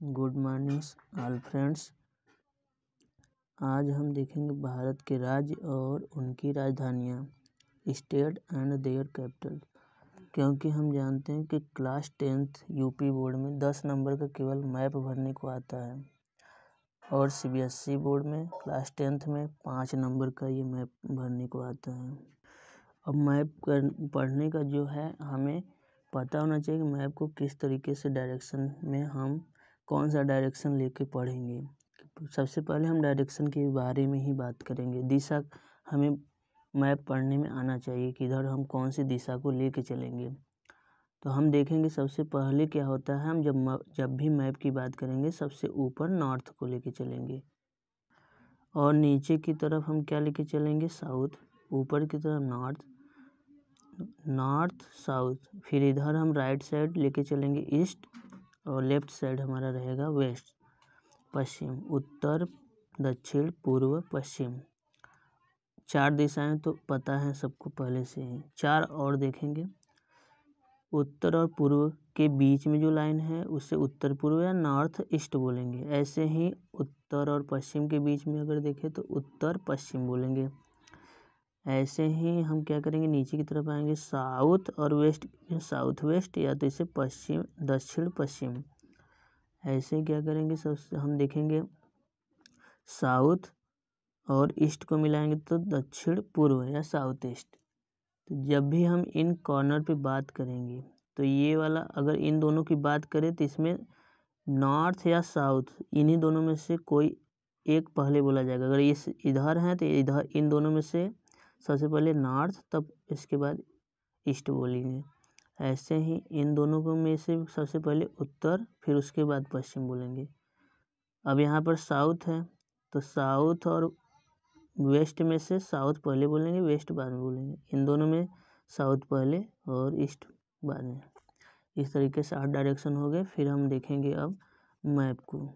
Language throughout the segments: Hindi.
Good morning all friends. आज हम देखेंगे भारत के राज्य और उनकी राजधानियाँ, स्टेट एंड देयर कैपिटल। क्योंकि हम जानते हैं कि क्लास 10th यूपी बोर्ड में 10 नंबर का केवल मैप भरने को आता है और सीबीएसई बोर्ड में क्लास 10th में 5 नंबर का ये मैप भरने को आता है। अब मैप पढ़ने का जो है हमें पता होना चाहिए कि मैप को किस तरीके से डायरेक्शन में हम कौन सा डायरेक्शन लेके पढ़ेंगे। सबसे पहले हम डायरेक्शन के बारे में ही बात करेंगे। दिशा हमें मैप पढ़ने में आना चाहिए कि इधर हम कौन सी दिशा को लेके चलेंगे। तो हम देखेंगे सबसे पहले क्या होता है, हम जब भी मैप की बात करेंगे सबसे ऊपर नॉर्थ को लेके चलेंगे और नीचे की तरफ हम क्या लेके चलेंगे, साउथ। ऊपर की तरफ नॉर्थ साउथ। फिर इधर हम राइट साइड लेके चलेंगे ईस्ट और लेफ्ट साइड हमारा रहेगा वेस्ट, पश्चिम, उत्तर, दक्षिण, पूर्व, पश्चिम। 4 दिशाएं तो पता है सबको पहले से ही। 4 और देखेंगे। उत्तर और पूर्व के बीच में जो लाइन है उसे उत्तर पूर्व या नॉर्थ ईस्ट बोलेंगे। ऐसे ही उत्तर और पश्चिम के बीच में अगर देखें तो उत्तर पश्चिम बोलेंगे। ऐसे ही हम क्या करेंगे, नीचे की तरफ आएंगे, साउथ और वेस्ट, साउथ वेस्ट या तो इसे पश्चिम दक्षिण पश्चिम। ऐसे क्या करेंगे, सबसे हम देखेंगे साउथ और ईस्ट को मिलाएंगे तो दक्षिण पूर्व या साउथ ईस्ट। तो जब भी हम इन कॉर्नर पे बात करेंगे तो ये वाला अगर इन दोनों की बात करें तो इसमें नॉर्थ या साउथ इन्हीं दोनों में से कोई एक पहले बोला जाएगा। अगर इस इधर है तो इधर इन दोनों में से सबसे पहले नॉर्थ, तब इसके बाद ईस्ट बोलेंगे। ऐसे ही इन दोनों को में से सबसे पहले उत्तर, फिर उसके बाद पश्चिम बोलेंगे। अब यहाँ पर साउथ है तो साउथ और वेस्ट में से साउथ पहले बोलेंगे, वेस्ट बाद में बोलेंगे। इन दोनों में साउथ पहले और ईस्ट बाद में। इस तरीके से 8 डायरेक्शन हो गए। फिर हम देखेंगे अब मैप को।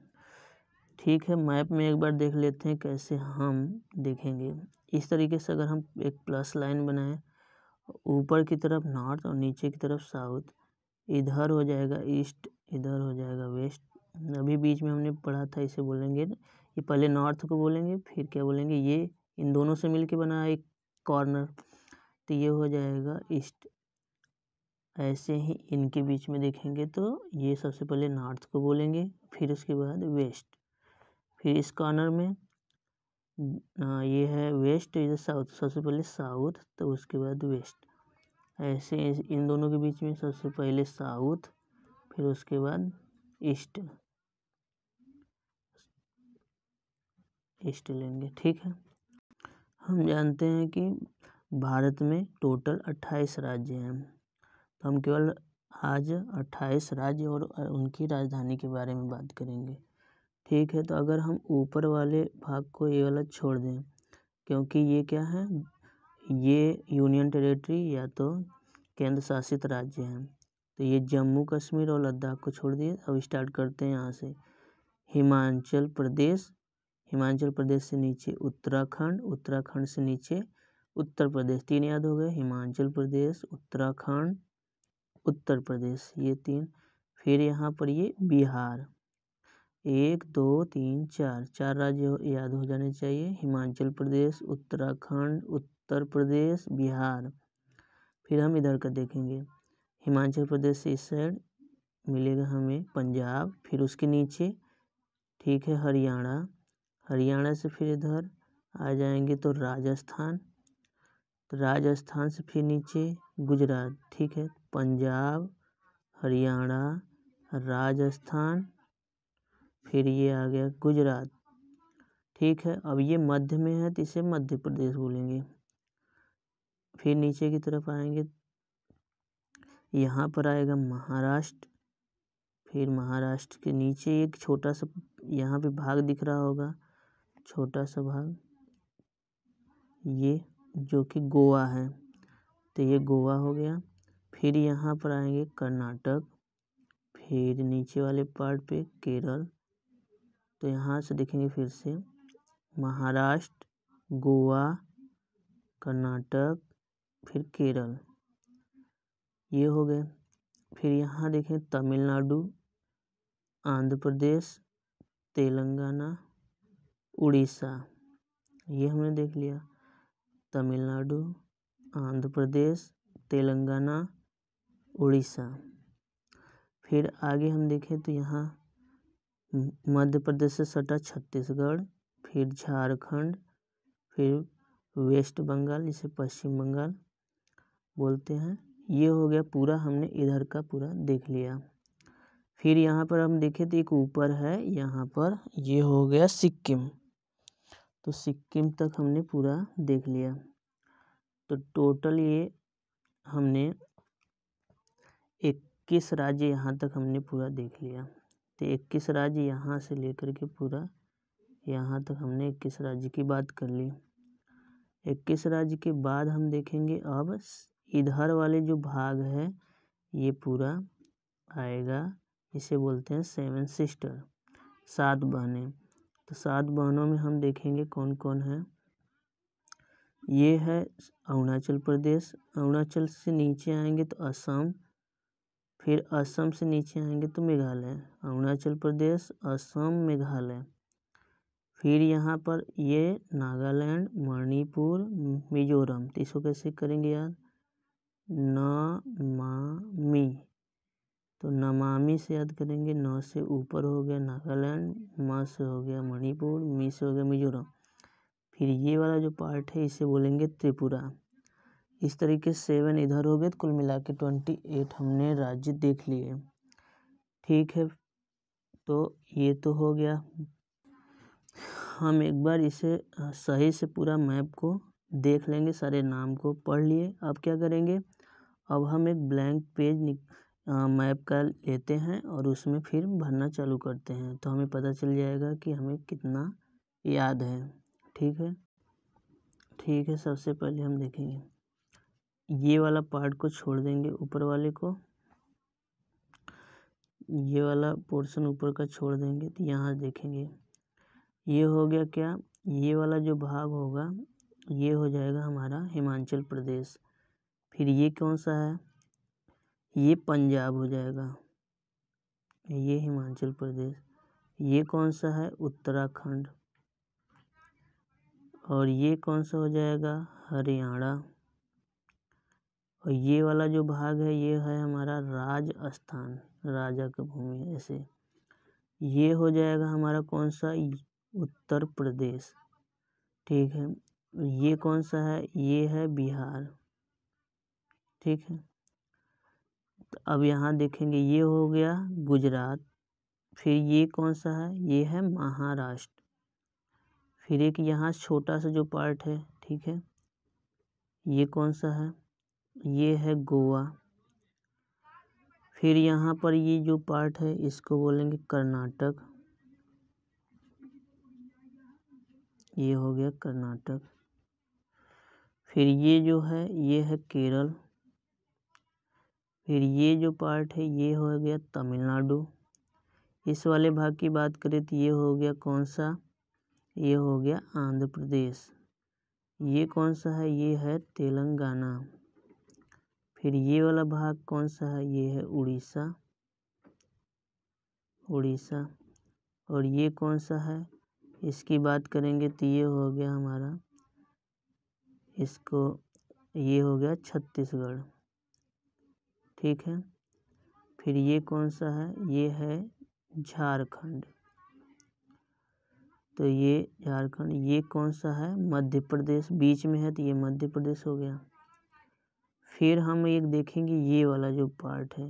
ठीक है, मैप में एक बार देख लेते हैं कैसे हम देखेंगे। इस तरीके से अगर हम एक प्लस लाइन बनाएं, ऊपर की तरफ नॉर्थ और नीचे की तरफ साउथ, इधर हो जाएगा ईस्ट, इधर हो जाएगा वेस्ट। अभी बीच में हमने पढ़ा था, इसे बोलेंगे, ये पहले नॉर्थ को बोलेंगे, फिर क्या बोलेंगे, ये इन दोनों से मिलके बना एक कॉर्नर तो ये हो जाएगा ईस्ट। ऐसे ही इनके बीच में देखेंगे तो ये सबसे पहले नॉर्थ को बोलेंगे, फिर उसके बाद वेस्ट। फिर इस कॉर्नर में ये है वेस्ट, इधर साउथ, सबसे पहले साउथ तो उसके बाद वेस्ट। ऐसे इन दोनों के बीच में सबसे पहले साउथ, फिर उसके बाद ईस्ट लेंगे। ठीक है, हम जानते हैं कि भारत में टोटल 28 राज्य हैं, तो हम केवल आज 28 राज्य और उनकी राजधानी के बारे में बात करेंगे। ठीक है, तो अगर हम ऊपर वाले भाग को ये वाला छोड़ दें, क्योंकि ये क्या है, ये यूनियन टेरिटरी या तो केंद्र शासित राज्य हैं, तो ये जम्मू कश्मीर और लद्दाख को छोड़ दिए। अब स्टार्ट करते हैं यहाँ से। हिमाचल प्रदेश, हिमाचल प्रदेश से नीचे उत्तराखंड, उत्तराखंड से नीचे उत्तर प्रदेश। 3 याद हो गए, हिमाचल प्रदेश, उत्तराखंड, उत्तर प्रदेश, ये 3। फिर यहाँ पर ये बिहार, 1 2 3 4 राज्य याद हो जाने चाहिए, हिमाचल प्रदेश, उत्तराखंड, उत्तर प्रदेश, बिहार। फिर हम इधर का देखेंगे, हिमाचल प्रदेश से इस साइड मिलेगा हमें पंजाब, फिर उसके नीचे ठीक है हरियाणा, हरियाणा से फिर इधर आ जाएंगे तो राजस्थान, तो राजस्थान से फिर नीचे गुजरात। ठीक है, पंजाब, हरियाणा, राजस्थान, फिर ये आ गया गुजरात। ठीक है, अब ये मध्य में है तो इसे मध्य प्रदेश बोलेंगे। फिर नीचे की तरफ आएंगे, यहाँ पर आएगा महाराष्ट्र, फिर महाराष्ट्र के नीचे एक छोटा सा यहाँ पे भाग दिख रहा होगा, छोटा सा भाग, ये जो कि गोवा है, तो ये गोवा हो गया। फिर यहाँ पर आएंगे कर्नाटक, फिर नीचे वाले पार्ट पे केरल। तो यहाँ से देखेंगे फिर से महाराष्ट्र, गोवा, कर्नाटक, फिर केरल, ये हो गए। फिर यहाँ देखें तमिलनाडु, आंध्र प्रदेश, तेलंगाना, उड़ीसा, ये हमने देख लिया। तमिलनाडु, आंध्र प्रदेश, तेलंगाना, उड़ीसा। फिर आगे हम देखें तो यहाँ मध्य प्रदेश से सटा छत्तीसगढ़, फिर झारखंड, फिर वेस्ट बंगाल, जिसे पश्चिम बंगाल बोलते हैं। ये हो गया पूरा, हमने इधर का पूरा देख लिया। फिर यहाँ पर हम देखें तो एक ऊपर है, यहाँ पर ये हो गया सिक्किम। तो सिक्किम तक हमने पूरा देख लिया। तो टोटल ये हमने 21 राज्य यहाँ तक हमने पूरा देख लिया। तो 21 राज्य यहाँ से लेकर के पूरा यहाँ तक हमने 21 राज्य की बात कर ली। 21 राज्य के बाद हम देखेंगे अब इधर वाले जो भाग है ये पूरा आएगा, इसे बोलते हैं 7 सिस्टर, 7 बहनें। तो 7 बहनों में हम देखेंगे कौन कौन है। ये है अरुणाचल प्रदेश, अरुणाचल से नीचे आएंगे तो असम, फिर असम से नीचे आएंगे तो मेघालय, अरुणाचल प्रदेश, असम, मेघालय। फिर यहाँ पर ये नागालैंड, मणिपुर, मिजोरम। तो इसको कैसे करेंगे यार, नमामि। तो नमामि से याद करेंगे, न से ऊपर हो गया नागालैंड, म से हो गया मणिपुर, मी से हो गया मिजोरम। फिर ये वाला जो पार्ट है इसे बोलेंगे त्रिपुरा। इस तरीके से 7 इधर हो गए, तो कुल मिला के 28 हमने राज्य देख लिए। ठीक है, तो ये तो हो गया। हम एक बार इसे सही से पूरा मैप को देख लेंगे, सारे नाम को पढ़ लिए। अब क्या करेंगे, अब हम एक ब्लैंक पेज मैप का लेते हैं और उसमें फिर भरना चालू करते हैं, तो हमें पता चल जाएगा कि हमें कितना याद है। ठीक है, ठीक है। सबसे पहले हम देखेंगे ये वाला पार्ट को छोड़ देंगे, ऊपर वाले को, ये वाला पोर्शन ऊपर का छोड़ देंगे। तो यहाँ देखेंगे ये हो गया क्या, ये वाला जो भाग होगा ये हो जाएगा हमारा हिमाचल प्रदेश। फिर ये कौन सा है, ये पंजाब हो जाएगा, ये हिमाचल प्रदेश। ये कौन सा है, उत्तराखंड। और ये कौन सा हो जाएगा, हरियाणा। और ये वाला जो भाग है ये है हमारा राजस्थान, राजा की भूमि। ऐसे ये हो जाएगा हमारा कौन सा, उत्तर प्रदेश। ठीक है, ये कौन सा है, ये है बिहार। ठीक है, तो अब यहाँ देखेंगे ये हो गया गुजरात। फिर ये कौन सा है, ये है महाराष्ट्र। फिर एक यहाँ छोटा सा जो पार्ट है, ठीक है, ये कौन सा है, ये है गोवा। फिर यहाँ पर ये जो पार्ट है इसको बोलेंगे कर्नाटक, ये हो गया कर्नाटक। फिर ये जो है ये है केरल। फिर ये जो पार्ट है ये हो गया तमिलनाडु। इस वाले भाग की बात करें तो ये हो गया कौन सा, ये हो गया आंध्र प्रदेश। ये कौन सा है, ये है तेलंगाना। फिर ये वाला भाग कौन सा है, ये है उड़ीसा, उड़ीसा। और ये कौन सा है, इसकी बात करेंगे तो ये हो गया हमारा, इसको ये हो गया छत्तीसगढ़। ठीक है, फिर ये कौन सा है, ये है झारखंड। तो ये झारखंड। ये कौन सा है, मध्य प्रदेश, बीच में है तो ये मध्य प्रदेश हो गया। फिर हम एक देखेंगे ये वाला जो पार्ट है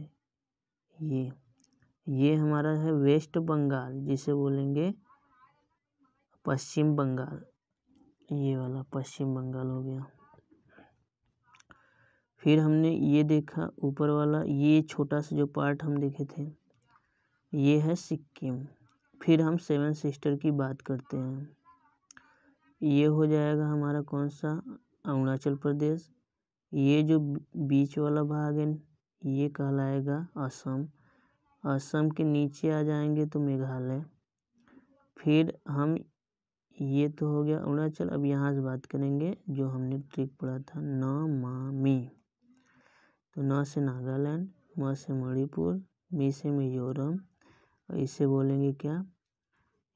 ये हमारा है वेस्ट बंगाल, जिसे बोलेंगे पश्चिम बंगाल। ये वाला पश्चिम बंगाल हो गया। फिर हमने ये देखा ऊपर वाला, ये छोटा सा जो पार्ट हम देखे थे ये है सिक्किम। फिर हम 7 सिस्टर की बात करते हैं। ये हो जाएगा हमारा कौन सा, अरुणाचल प्रदेश। ये जो बीच वाला भाग है ये कहलाएगा असम। असम के नीचे आ जाएंगे तो मेघालय। फिर हम ये तो हो गया अरुणाचल। अब यहाँ से बात करेंगे जो हमने ट्रिक पढ़ा था, नमामि। तो न से नागालैंड, म से मणिपुर, मी से मिजोरम, और इसे बोलेंगे क्या,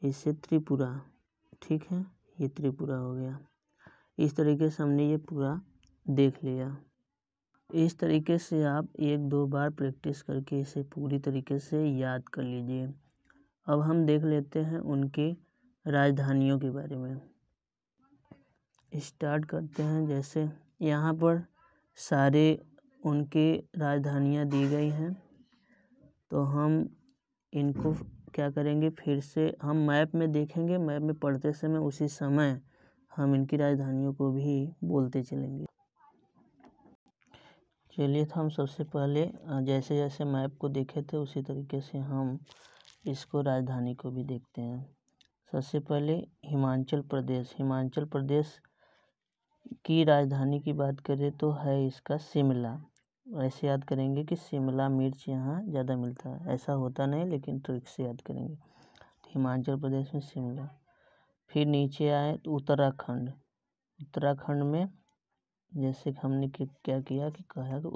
इसे त्रिपुरा। ठीक है, ये त्रिपुरा हो गया। इस तरीके से हमने ये पूरा देख लिया। इस तरीके से आप 1-2 बार प्रैक्टिस करके इसे पूरी तरीके से याद कर लीजिए। अब हम देख लेते हैं उनकी राजधानियों के बारे में। स्टार्ट करते हैं। जैसे यहाँ पर सारे उनकी राजधानियाँ दी गई हैं, तो हम इनको क्या करेंगे, फिर से हम मैप में देखेंगे। मैप में पढ़ते समय उसी समय हम इनकी राजधानियों को भी बोलते चलेंगे। चलिए, तो हम सबसे पहले जैसे जैसे मैप को देखे थे उसी तरीके से हम इसको राजधानी को भी देखते हैं। सबसे पहले हिमाचल प्रदेश। हिमाचल प्रदेश की राजधानी की बात करें तो है इसका शिमला। ऐसे याद करेंगे कि शिमला मिर्च यहाँ ज़्यादा मिलता है। ऐसा होता नहीं, लेकिन ट्रिक से याद करेंगे। तो हिमाचल प्रदेश में शिमला। फिर नीचे आए तो उत्तराखंड। उत्तराखंड में जैसे हमने क्या किया कि कहा कि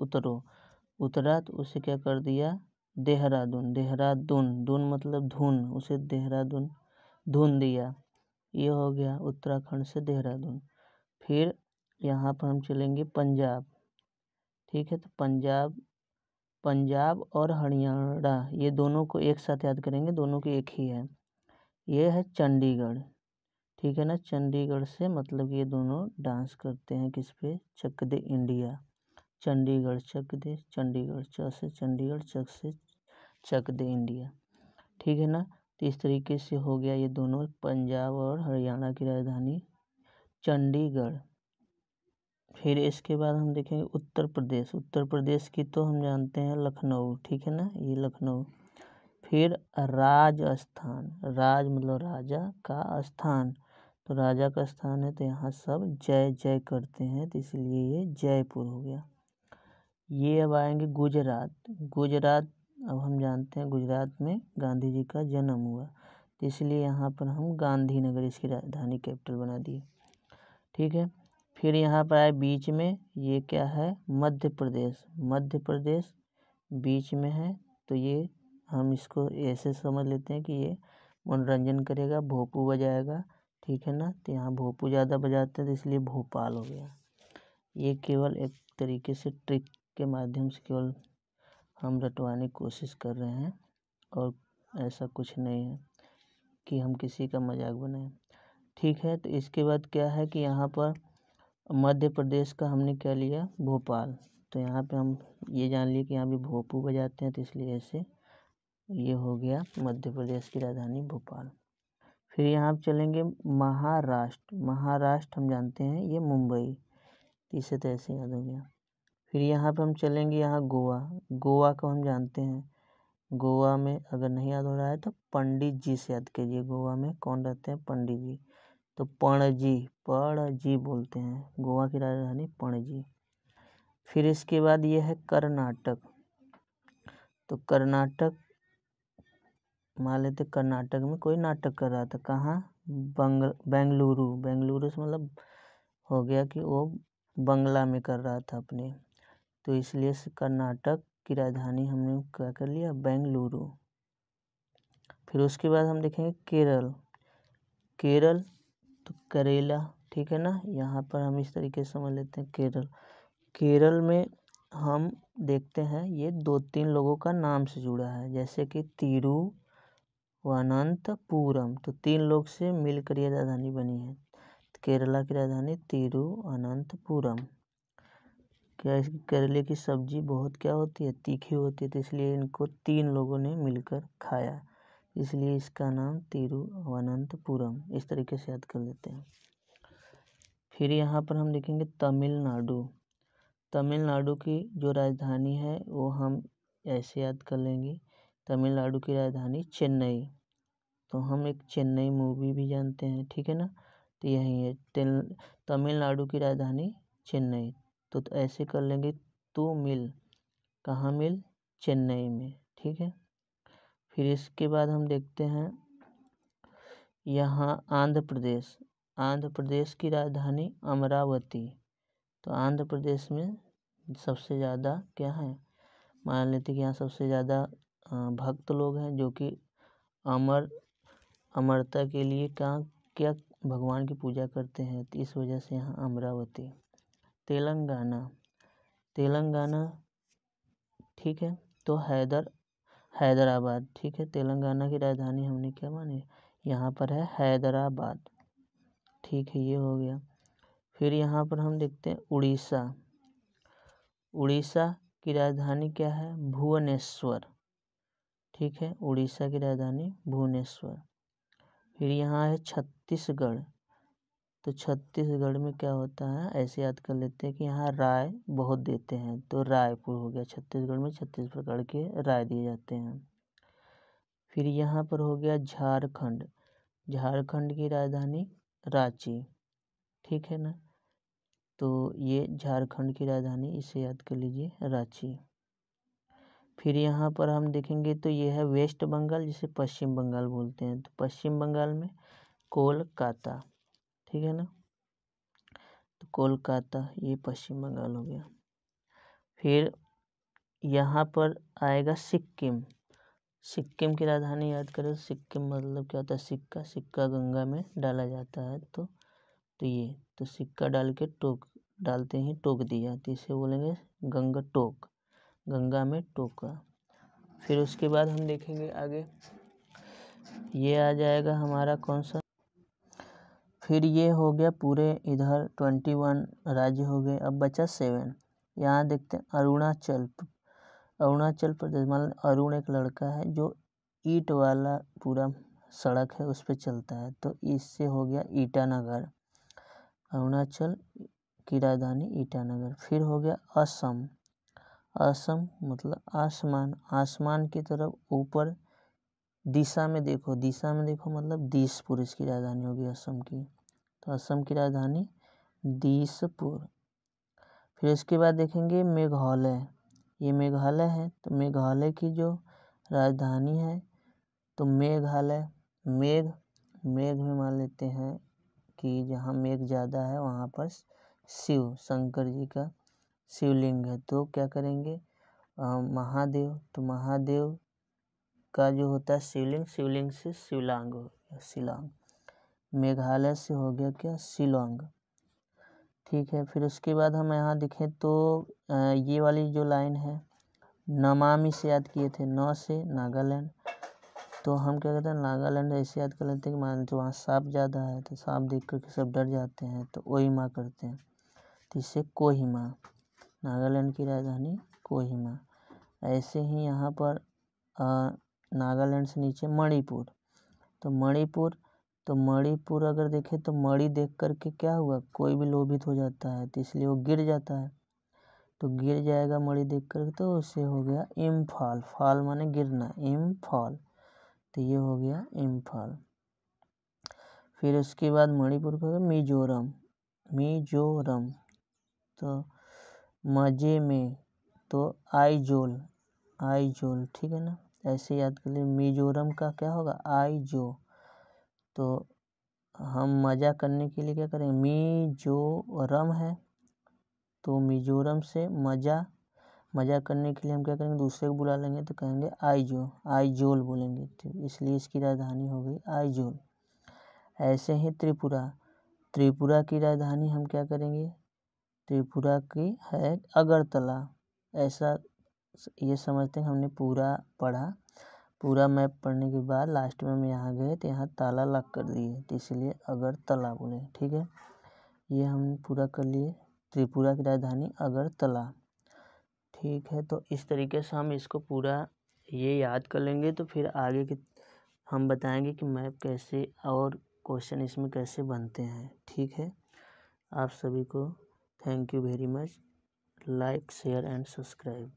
उतरा तो उसे क्या कर दिया, देहरादून। देहरादून, दून मतलब धुन, उसे देहरादून धुन दिया। ये हो गया उत्तराखंड से देहरादून। फिर यहाँ पर हम चलेंगे पंजाब। ठीक है, तो पंजाब और हरियाणा, ये दोनों को एक साथ याद करेंगे, दोनों की एक ही है। ये है चंडीगढ़। ठीक है ना, चंडीगढ़ से मतलब ये दोनों डांस करते हैं किस पे, चक दे इंडिया। चंडीगढ़ चक दे, चंडीगढ़ च से चंडीगढ़, चक से चक दे इंडिया। ठीक है ना, तो इस तरीके से हो गया ये दोनों, पंजाब और हरियाणा की राजधानी चंडीगढ़। फिर इसके बाद हम देखेंगे उत्तर प्रदेश। उत्तर प्रदेश की तो हम जानते हैं लखनऊ। ठीक है ना, ये लखनऊ। फिर राजस्थान। राज मतलब राजा का स्थान, तो राजा का स्थान है तो यहाँ सब जय जय करते हैं, तो इसलिए ये जयपुर हो गया। ये अब आएंगे गुजरात। गुजरात, अब हम जानते हैं गुजरात में गांधी जी का जन्म हुआ, तो इसलिए यहाँ पर हम गांधीनगर इसकी राजधानी कैपिटल बना दिए। ठीक है, फिर यहाँ पर आए बीच में, ये क्या है, मध्य प्रदेश। मध्य प्रदेश बीच में है, तो ये हम इसको ऐसे समझ लेते हैं कि ये मनोरंजन करेगा, भोपू बजाएगा। ठीक है ना, तो यहाँ भोपू ज़्यादा बजाते हैं, तो इसलिए भोपाल हो गया। ये केवल एक तरीके से ट्रिक के माध्यम से केवल हम रटवाने की कोशिश कर रहे हैं, और ऐसा कुछ नहीं है कि हम किसी का मजाक बनाएं। ठीक है, तो इसके बाद क्या है कि यहाँ पर मध्य प्रदेश का हमने क्या लिया, भोपाल। तो यहाँ पे हम ये जान लिए कि यहाँ भी भोपू बजाते हैं, तो इसलिए ऐसे ये हो गया मध्य प्रदेश की राजधानी भोपाल। फिर यहाँ चलेंगे महाराष्ट्र। महाराष्ट्र हम जानते हैं ये मुंबई, तो इसे तो ऐसे याद हो गया। फिर यहाँ पे हम चलेंगे यहाँ गोवा। गोवा को हम जानते हैं, गोवा में अगर नहीं याद हो रहा है तो पंडित जी से याद कीजिए। गोवा में कौन रहते हैं, पंडित जी, तो पणजी बोलते हैं। गोवा की राजधानी पणजी। फिर इसके बाद ये है कर्नाटक। तो कर्नाटक मान लेते, कर्नाटक में कोई नाटक कर रहा था, कहाँ, बेंगलुरु। बेंगलुरु से मतलब हो गया कि वो बंगला में कर रहा था अपने, तो इसलिए से कर्नाटक की राजधानी हमने क्या कर लिया, बेंगलुरु। फिर उसके बाद हम देखेंगे केरल। केरल तो करेला। ठीक है ना, यहाँ पर हम इस तरीके से समझ लेते हैं केरल। केरल में हम देखते हैं ये 2-3 लोगों का नाम से जुड़ा है, जैसे कि तिरुवनंतपुरम, तो 3 लोग से मिलकर ये राजधानी बनी है। केरला की राजधानी तिरुवनंतपुरम। क्या करेले की सब्जी बहुत क्या होती है, तीखी होती है, तो इसलिए इनको 3 लोगों ने मिलकर खाया, इसलिए इसका नाम तिरुवनंतपुरम। इस तरीके से याद कर लेते हैं। फिर यहाँ पर हम देखेंगे तमिलनाडु। तमिलनाडु की जो राजधानी है वो हम ऐसे याद कर लेंगे, तमिलनाडु की राजधानी चेन्नई। तो हम एक चेन्नई मूवी भी जानते हैं। ठीक है ना, तो यही है तमिलनाडु की राजधानी चेन्नई। तो ऐसे कर लेंगे, तू मिल, कहाँ मिल, चेन्नई में। ठीक है, फिर इसके बाद हम देखते हैं यहाँ आंध्र प्रदेश। आंध्र प्रदेश की राजधानी अमरावती। तो आंध्र प्रदेश में सबसे ज़्यादा क्या है, मान लेते कि यहाँ सबसे ज़्यादा भक्त लोग हैं, जो कि अमरता के लिए क्या भगवान की पूजा करते हैं, तो इस वजह से यहाँ अमरावती। तेलंगाना ठीक है, तो हैदराबाद ठीक है। तेलंगाना की राजधानी हमने क्या मानी, यहाँ पर है हैदराबाद ठीक है, ये हो गया। फिर यहाँ पर हम देखते हैं उड़ीसा की राजधानी क्या है, भुवनेश्वर ठीक है, उड़ीसा की राजधानी भुवनेश्वर। फिर यहाँ है छत्तीसगढ़, तो छत्तीसगढ़ में क्या होता है, ऐसे याद कर लेते हैं कि यहाँ राय बहुत देते हैं, तो रायपुर हो गया। छत्तीसगढ़ में 36 प्रकार के राय दिए जाते हैं। फिर यहाँ पर हो गया झारखंड की राजधानी रांची ठीक है ना, तो ये झारखंड की राजधानी, इसे याद कर लीजिए रांची। फिर यहाँ पर हम देखेंगे तो ये है वेस्ट बंगाल, जिसे पश्चिम बंगाल बोलते हैं, तो पश्चिम बंगाल में कोलकाता ठीक है ना, तो कोलकाता ये पश्चिम बंगाल हो गया। फिर यहाँ पर आएगा सिक्किम की राजधानी याद करें, सिक्किम मतलब क्या होता है, सिक्का गंगा में डाला जाता है, तो ये तो सिक्का डालते ही टोक दिया, तो इसे बोलेंगे गंगा में टोका। फिर उसके बाद हम देखेंगे आगे, ये आ जाएगा हमारा कौन सा, फिर ये हो गया पूरे इधर 21 राज्य हो गए। अब बचा 7, यहाँ देखते हैं अरुणाचल प्रदेश। मान अरुण एक लड़का है जो ईंट वाला पूरा सड़क है उस पर चलता है, तो इससे हो गया ईटानगर, अरुणाचल की राजधानी ईटानगर। फिर हो गया असम मतलब आसमान की तरफ ऊपर दिशा में देखो मतलब दिसपुर इसकी राजधानी होगी असम की, तो असम की राजधानी दिसपुर। फिर इसके बाद देखेंगे मेघालय, ये मेघालय है, तो मेघालय की जो राजधानी है, तो मेघालय मेघ में मान लेते हैं कि जहाँ मेघ ज़्यादा है वहाँ पर शंकर जी का शिवलिंग है, तो क्या करेंगे महादेव, तो महादेव का जो होता है शिवलिंग से शिलांग, मेघालय से हो गया क्या शिलांग ठीक है। फिर उसके बाद हम यहाँ देखें तो ये वाली जो लाइन है नमामि से याद किए थे, न से नागालैंड, तो हम क्या कहते हैं नागालैंड ऐसे याद कर लेते हैं कि मान तो वहाँ सांप ज़्यादा है, तो सांप देख कर के सब डर जाते हैं, तो ओहिमा करते हैं, तो इससे कोहिमा, नागालैंड की राजधानी कोहिमा। ऐसे ही यहाँ पर नागालैंड से नीचे मणिपुर, तो मणिपुर अगर देखें तो मणि देख करके क्या हुआ, कोई भी लोभित हो जाता है, तो इसलिए वो गिर जाता है, तो गिर जाएगा मणि देख करके, तो उससे हो गया इम्फाल, फाल माने गिरना, इम्फाल, तो ये हो गया इम्फाल। फिर उसके बाद मणिपुर का मिजोरम, तो मजे में, तो आइजोल ठीक है ना, ऐसे याद कर लिए। मिजोरम का क्या होगा आइजो, तो हम मज़ा करने के लिए क्या करेंगे, मिजोरम है, तो मिजोरम से मज़ा करने के लिए हम क्या करेंगे, दूसरे को बुला लेंगे, तो कहेंगे आइजोल बोलेंगे, तो इसलिए इसकी राजधानी हो गई आइजोल। ऐसे ही त्रिपुरा की राजधानी हम क्या करेंगे, त्रिपुरा की है अगरतला। ऐसा ये समझते हैं हमने पूरा पढ़ा, पूरा मैप पढ़ने के बाद लास्ट में हम यहाँ गए तो यहाँ ताला लॉक कर दिए, तो इसलिए अगरतला बोले ठीक है। ये हम पूरा कर लिए, त्रिपुरा की राजधानी अगरतला ठीक है। तो इस तरीके से हम इसको पूरा ये याद कर लेंगे, तो फिर आगे के हम बताएंगे कि मैप कैसे और क्वेश्चन इसमें कैसे बनते हैं ठीक है। आप सभी को thank you very much, like share and subscribe.